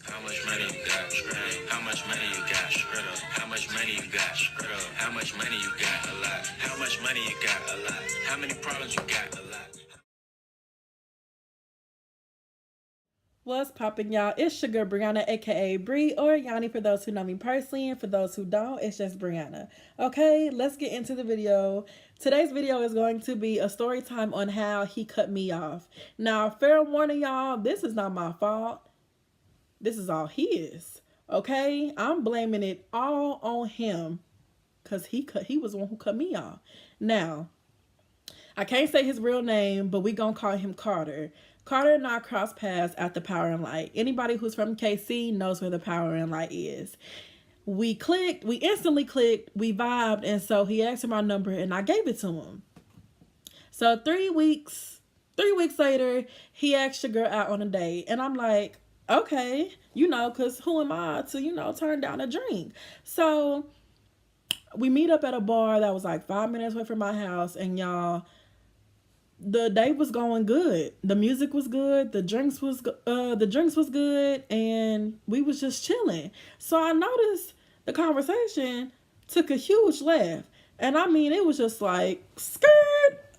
How much money you got? How much money you got? How much money you got? How much money you got? A lot. How much money you got? A lot. How many problems you got? A lot. What's poppin', y'all? It's your girl Brianna, aka Bree, or Yanni for those who know me personally, and for those who don't, it's just Brianna. Okay, let's get into the video. Today's video is going to be a story time on how he cut me off. Now, fair warning, y'all, this is not my fault. This is all his. Okay, I'm blaming it all on him because he was the one who cut me off. Now, I can't say his real name, but we gonna call him Carter. Carter and I crossed paths at the Power and Light. Anybody who's from KC knows where the Power and Light is. We clicked, we instantly clicked, we vibed, and so he asked for my number and I gave it to him. So 3 weeks later, he asked your girl out on a date. And I'm like, okay, because who am I to, turn down a drink? So we meet up at a bar that was like 5 minutes away from my house, and y'all, the day was going good. The music was good. The drinks was good, and we was just chilling. So I noticed the conversation took a huge left, and I mean it was just like skirt.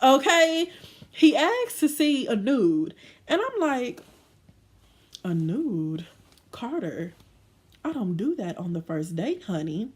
Okay, he asked to see a nude, and I'm like, a nude, Carter? I don't do that on the first date, honey.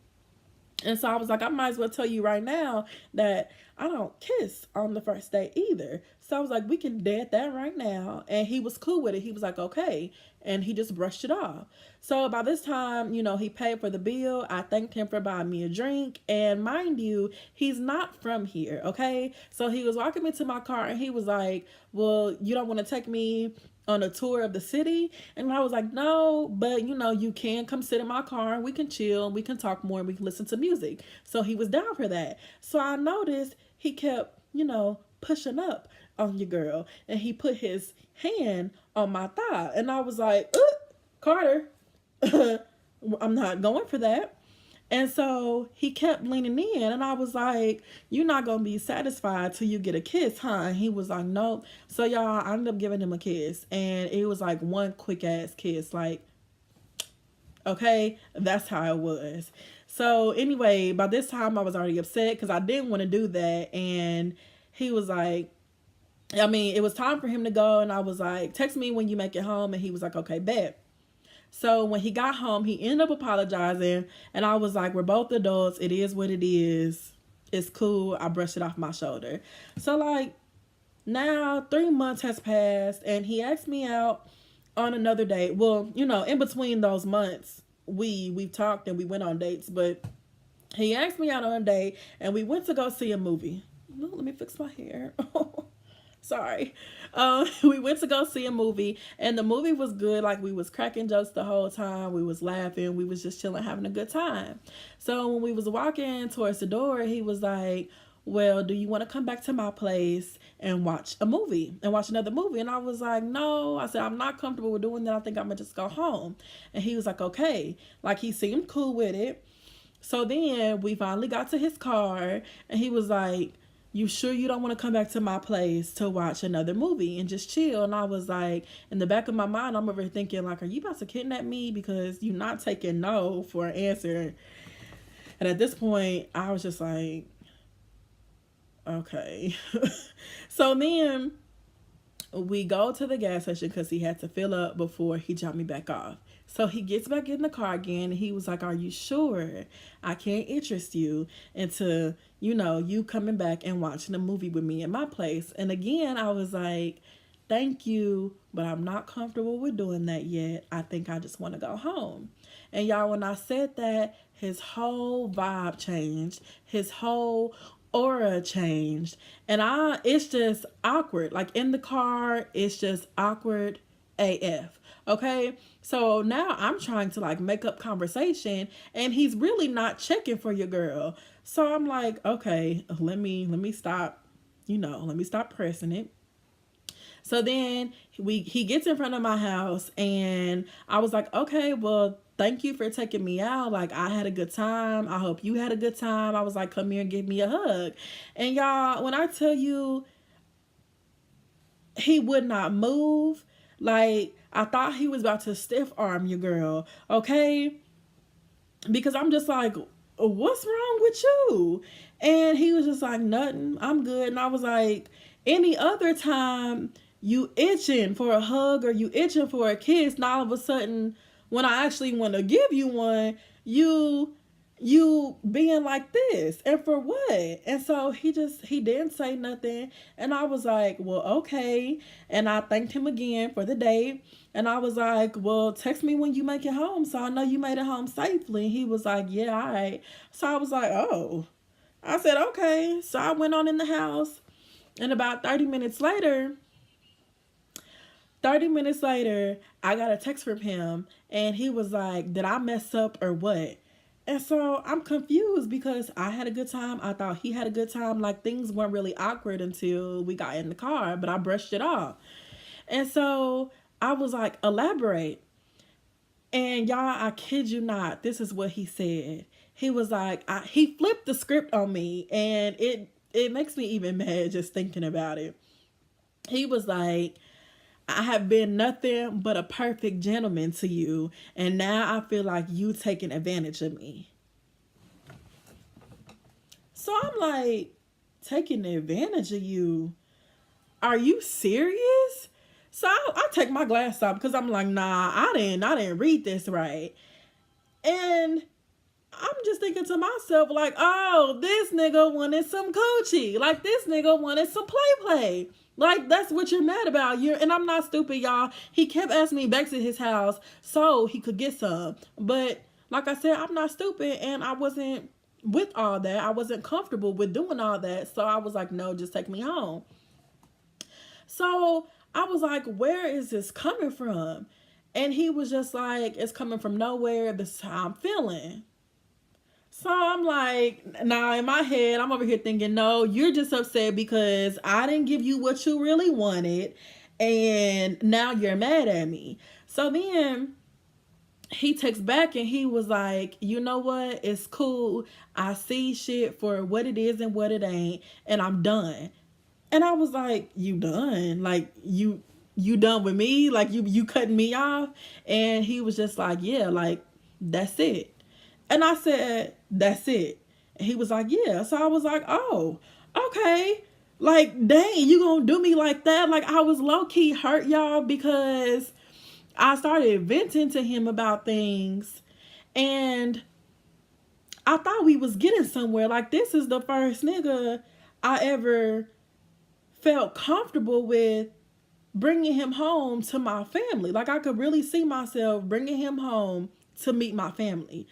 And so I was like, I might as well tell you right now that I don't kiss on the first date either. So I was like, we can dead that right now. And he was cool with it. He was like, okay. And he just brushed it off. So by this time, he paid for the bill. I thanked him for buying me a drink. And mind you, he's not from here, okay? So he was walking me to my car and he was like, well, you don't want to take me on a tour of the city? And I was like, no, but you can come sit in my car and we can chill and we can talk more and we can listen to music. So he was down for that. So I noticed he kept, pushing up on your girl, and he put his hand on my thigh, and I was like, Carter, I'm not going for that. And so he kept leaning in, and I was like, you're not going to be satisfied till you get a kiss, huh? And he was like, nope. So, y'all, I ended up giving him a kiss, and it was like one quick ass kiss. Like, okay, that's how it was. So, anyway, by this time, I was already upset because I didn't want to do that. And he was like, it was time for him to go, and I was like, text me when you make it home. And he was like, okay, bet. So when he got home, he ended up apologizing, and I was like, we're both adults. It is what it is. It's cool. I brushed it off my shoulder. So, like, now 3 months has passed, and he asked me out on another date. Well, in between those months, we've talked and we went on dates, but he asked me out on a date, and we went to go see a movie. No, let me fix my hair. Sorry. We went to go see a movie, and the movie was good. Like, we was cracking jokes the whole time. We was laughing. We was just chilling, having a good time. So when we was walking towards the door, he was like, well, do you want to come back to my place and watch a movie and watch another movie? And I was like, no. I said, I'm not comfortable with doing that. I think I'm going to just go home. And he was like, okay. Like, he seemed cool with it. So then we finally got to his car, and he was like, you sure you don't want to come back to my place to watch another movie and just chill? And I was like, in the back of my mind, I'm over thinking, like, are you about to kidnap me? Because you're not taking no for an answer. And at this point, I was just like, okay. So then we go to the gas station because he had to fill up before he dropped me back off. So he gets back in the car again, and he was like, are you sure I can't interest you into, you coming back and watching a movie with me at my place? And again, I was like, thank you, but I'm not comfortable with doing that yet. I think I just want to go home. And y'all, when I said that, his whole vibe changed. His whole aura changed. And it's just awkward. Like, in the car, it's just awkward AF. Okay, so now I'm trying to like make up conversation, and he's really not checking for your girl. So I'm like, okay, let me stop, let me stop pressing it. So then he gets in front of my house, and I was like, okay, well, thank you for taking me out. Like, I had a good time. I hope you had a good time. I was like, come here and give me a hug. And y'all, when I tell you, he would not move. Like, I thought he was about to stiff arm your girl, okay? Because I'm just like, what's wrong with you? And he was just like, nothing, I'm good. And I was like, any other time you itching for a hug or you itching for a kiss, and all of a sudden, when I actually want to give you one, you being like this, and for what? And so he didn't say nothing, and I was like, well, okay. And I thanked him again for the date, and I was like, well, text me when you make it home so I know you made it home safely. And he was like, yeah, all right. So I was like, oh. I said, okay. So I went on in the house, and about 30 minutes later, I got a text from him, and he was like, did I mess up or what? And so I'm confused because I had a good time. I thought he had a good time. Like, things weren't really awkward until we got in the car, but I brushed it off. And so I was like, elaborate. And y'all, I kid you not, this is what he said. He was like, he flipped the script on me, and it makes me even mad just thinking about it. He was like, I have been nothing but a perfect gentleman to you, and now I feel like you taking advantage of me. So I'm like, taking advantage of you? Are you serious? So I take my glass off because I'm like, nah, I didn't read this right. And I'm just thinking to myself, like, oh, this nigga wanted some coochie. Like, this nigga wanted some play. Like, that's what you're mad about. And I'm not stupid, y'all. He kept asking me back to his house so he could get some. But like I said, I'm not stupid, and I wasn't with all that. I wasn't comfortable with doing all that. So I was like, no, just take me home. So I was like, where is this coming from? And he was just like, it's coming from nowhere. This is how I'm feeling. So I'm like, nah, in my head, I'm over here thinking, no, you're just upset because I didn't give you what you really wanted, and now you're mad at me. So then he texts back, and he was like, you know what? It's cool. I see shit for what it is and what it ain't, and I'm done. And I was like, you done? Like, you done with me? Like, you cutting me off? And he was just like, yeah, like, that's it. And I said, that's it. And he was like, yeah. So I was like, oh, okay. Like, dang, you gonna do me like that? Like, I was low-key hurt, y'all, because I started venting to him about things, and I thought we was getting somewhere. Like, this is the first nigga I ever felt comfortable with bringing him home to my family. Like, I could really see myself bringing him home to meet my family.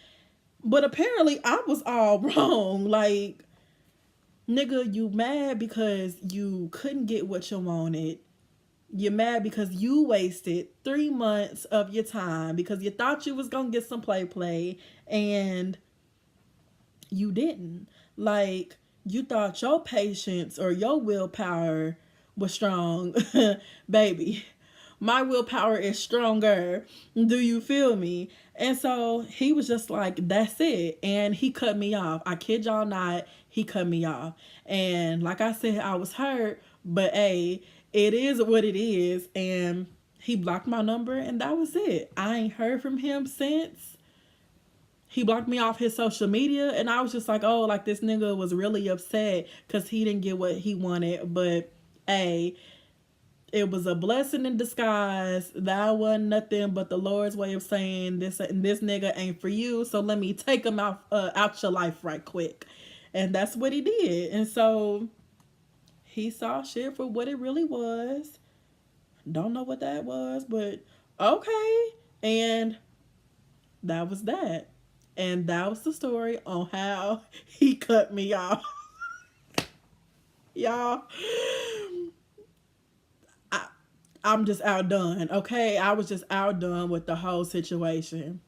But apparently I was all wrong. Like, nigga, you mad because you couldn't get what you wanted. You're mad because you wasted 3 months of your time because you thought you was gonna get some play and you didn't. Like, you thought your patience or your willpower was strong. Baby, my willpower is stronger. Do you feel me? And so he was just like, that's it. And he cut me off. I kid y'all not, he cut me off. And like I said, I was hurt, but hey, it is what it is. And he blocked my number, and that was it. I ain't heard from him since. He blocked me off his social media, and I was just like, oh, like, this nigga was really upset because he didn't get what he wanted. But hey, it was a blessing in disguise. That wasn't nothing but the Lord's way of saying this nigga ain't for you. So let me take him out your life right quick. And that's what he did. And so he saw shit for what it really was. Don't know what that was, but okay. And that was that. And that was the story on how he cut me off. Y'all, I'm just outdone, okay? I was just outdone with the whole situation.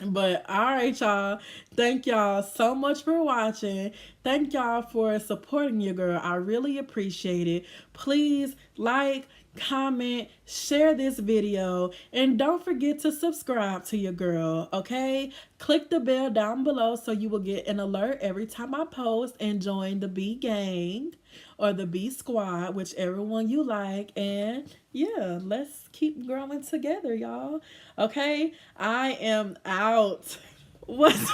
But all right, y'all. Thank y'all so much for watching. Thank y'all for supporting your girl. I really appreciate it. Please like, comment, share this video, and don't forget to subscribe to your girl, okay? Click the bell down below so you will get an alert every time I post, and join the B gang or the B squad, whichever one you like. And yeah, let's keep growing together, y'all. Okay? I am out. What's